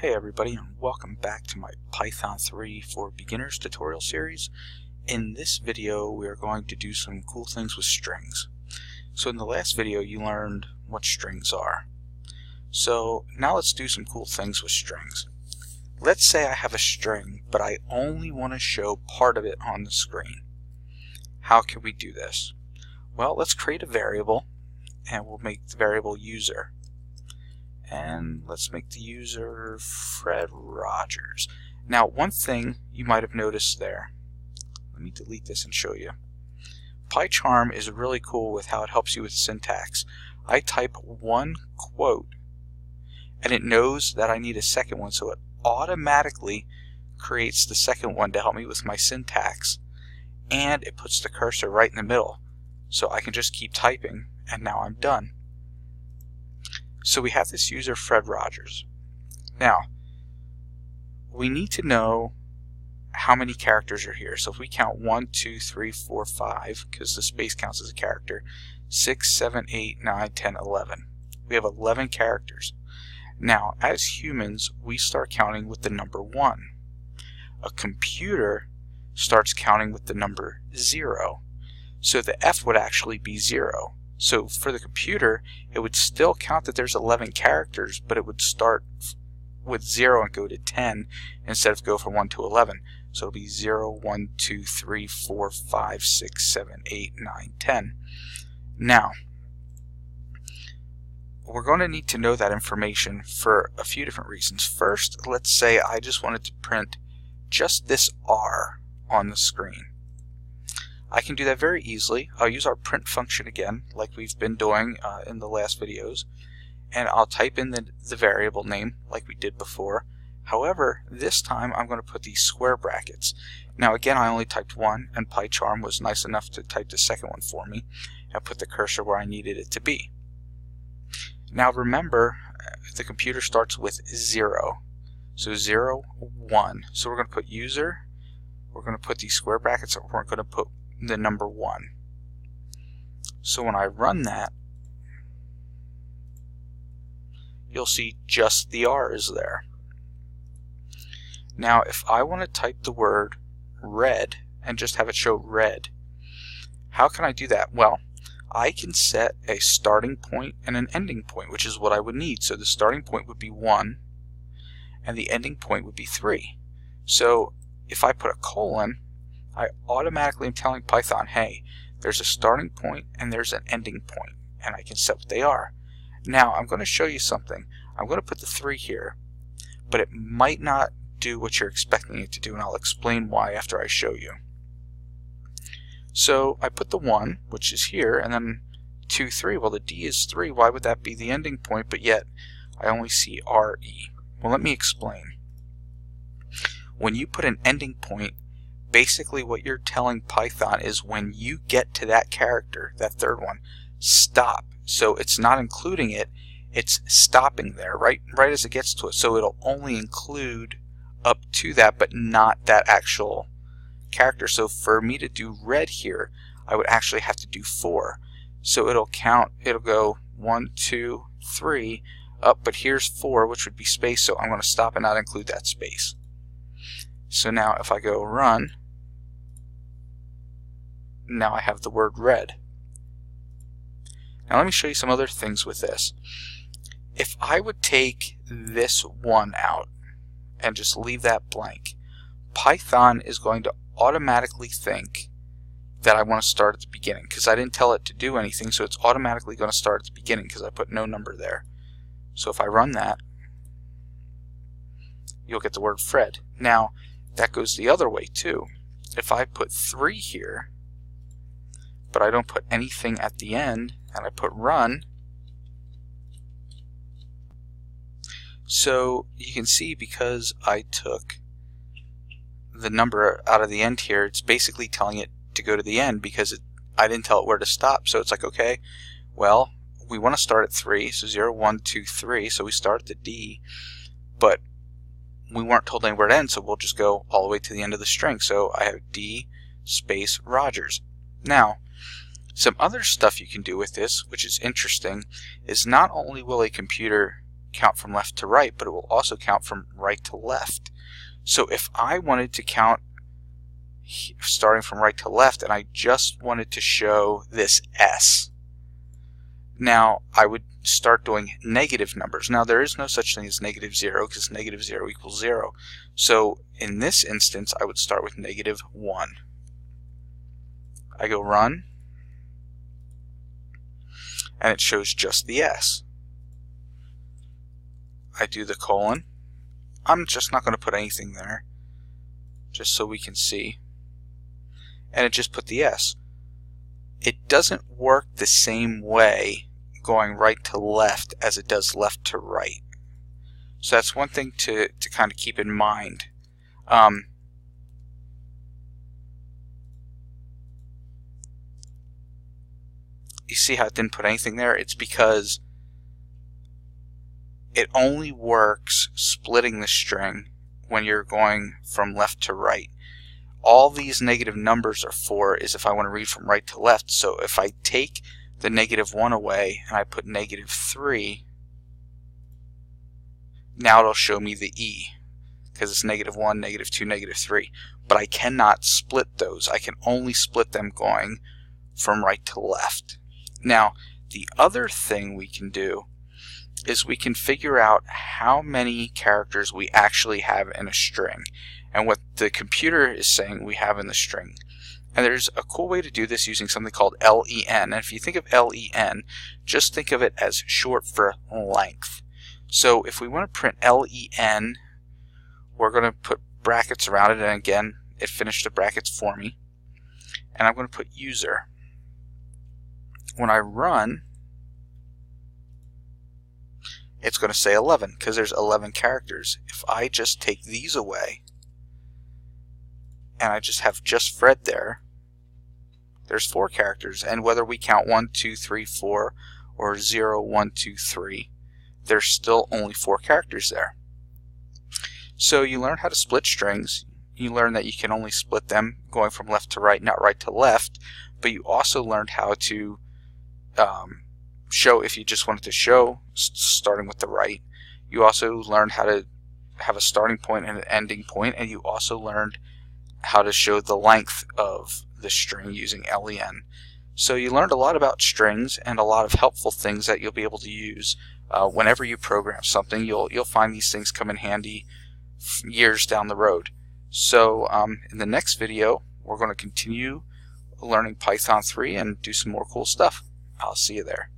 Hey everybody, and welcome back to my Python 3 for Beginners tutorial series. In this video we are going to do some cool things with strings. So in the last video you learned what strings are. So now let's do some cool things with strings. Let's say I have a string, but I only want to show part of it on the screen. How can we do this? Well, let's create a variable, and we'll make the variable user. And let's make the user Fred Rogers. Now, one thing you might have noticed there, let me delete this and show you. PyCharm is really cool with how it helps you with syntax. I type one quote and it knows that I need a second one, so it automatically creates the second one to help me with my syntax, and it puts the cursor right in the middle so I can just keep typing, and now I'm done. So we have this user Fred Rogers. Now, we need to know how many characters are here. So if we count 1, 2, 3, 4, 5, because the space counts as a character, 6, 7, 8, 9, 10, 11. We have 11 characters. Now, as humans, we start counting with the number 1. A computer starts counting with the number 0. So the F would actually be 0. So for the computer, it would still count that there's 11 characters, but it would start with 0 and go to 10 instead of go from 1 to 11. So it'll be 0, 1, 2, 3, 4, 5, 6, 7, 8, 9, 10. Now, we're going to need to know that information for a few different reasons. First, let's say I just wanted to print just this R on the screen. I can do that very easily. I'll use our print function again, like we've been doing in the last videos, and I'll type in the variable name like we did before. However, this time I'm going to put these square brackets. Now again, I only typed one, and PyCharm was nice enough to type the second one for me and put the cursor where I needed it to be. Now remember, the computer starts with 0. So 0, 1. So we're going to put user, we're going to put these square brackets, and we're going to put the number 1. So when I run that, you'll see just the R is there. Now if I want to type the word red and just have it show red, how can I do that? Well, I can set a starting point and an ending point, which is what I would need. So the starting point would be 1 and the ending point would be 3. So if I put a colon, I automatically am telling Python, hey, there's a starting point and there's an ending point, and I can set what they are. Now I'm going to show you something. I'm going to put the 3 here, but it might not do what you're expecting it to do, and I'll explain why after I show you. So I put the 1, which is here, and then 2, 3. Well, the D is 3. Why would that be the ending point, but yet I only see RE? Well, let me explain. When you put an ending point, basically what you're telling Python is when you get to that character, that third one, stop. So it's not including it, it's stopping there, right as it gets to it. So it'll only include up to that, but not that actual character. So for me to do red here, I would actually have to do 4. So it'll count, it'll go 1, 2, 3, up, but here's 4, which would be space, so I'm going to stop and not include that space. So now if I go run, now I have the word red. Now let me show you some other things with this. If I would take this 1 out and just leave that blank, Python is going to automatically think that I want to start at the beginning, because I didn't tell it to do anything, so it's automatically going to start at the beginning because I put no number there. So if I run that, you'll get the word Fred. Now that goes the other way too. If I put 3 here, but I don't put anything at the end, and I put run, so you can see because I took the number out of the end here, it's basically telling it to go to the end because I didn't tell it where to stop. So it's like, okay, well, we want to start at 3, so 0, 1, 2, 3, so we start at the D, but we weren't told anywhere to end, so we'll just go all the way to the end of the string. So I have D space Rogers. Now, some other stuff you can do with this, which is interesting, is not only will a computer count from left to right, but it will also count from right to left. So if I wanted to count starting from right to left and I just wanted to show this S, now I would start doing negative numbers. Now there is no such thing as -0 because -0 equals 0. So in this instance I would start with -1. I go run and it shows just the S. I do the colon. I'm just not going to put anything there just so we can see. And it just put the S. It doesn't work the same way going right to left as it does left to right. So that's one thing to kind of keep in mind. You see how it didn't put anything there? It's because it only works splitting the string when you're going from left to right. All these negative numbers are for is if I want to read from right to left. So if I take the -1 away and I put -3, now it'll show me the E because it's -1, -2, -3. But I cannot split those. I can only split them going from right to left. Now, the other thing we can do is we can figure out how many characters we actually have in a string and what the computer is saying we have in the string. And there's a cool way to do this using something called LEN. And if you think of LEN, just think of it as short for length. So if we want to print LEN, we're going to put brackets around it, and again, it finished the brackets for me. And I'm going to put user. When I run, it's going to say 11 because there's 11 characters. If I just take these away and I just have just Fred there's 4 characters, and whether we count 1, 2, 3, 4 or 0, 1, 2, 3, there's still only 4 characters there. So you learn how to split strings. You learn that you can only split them going from left to right, not right to left, but you also learned how to show if you just wanted to show starting with the right. You also learned how to have a starting point and an ending point, and you also learned how to show the length of the string using LEN. So you learned a lot about strings and a lot of helpful things that you'll be able to use whenever you program something. You'll find these things come in handy years down the road. So in the next video we're going to continue learning Python 3 and do some more cool stuff. I'll see you there.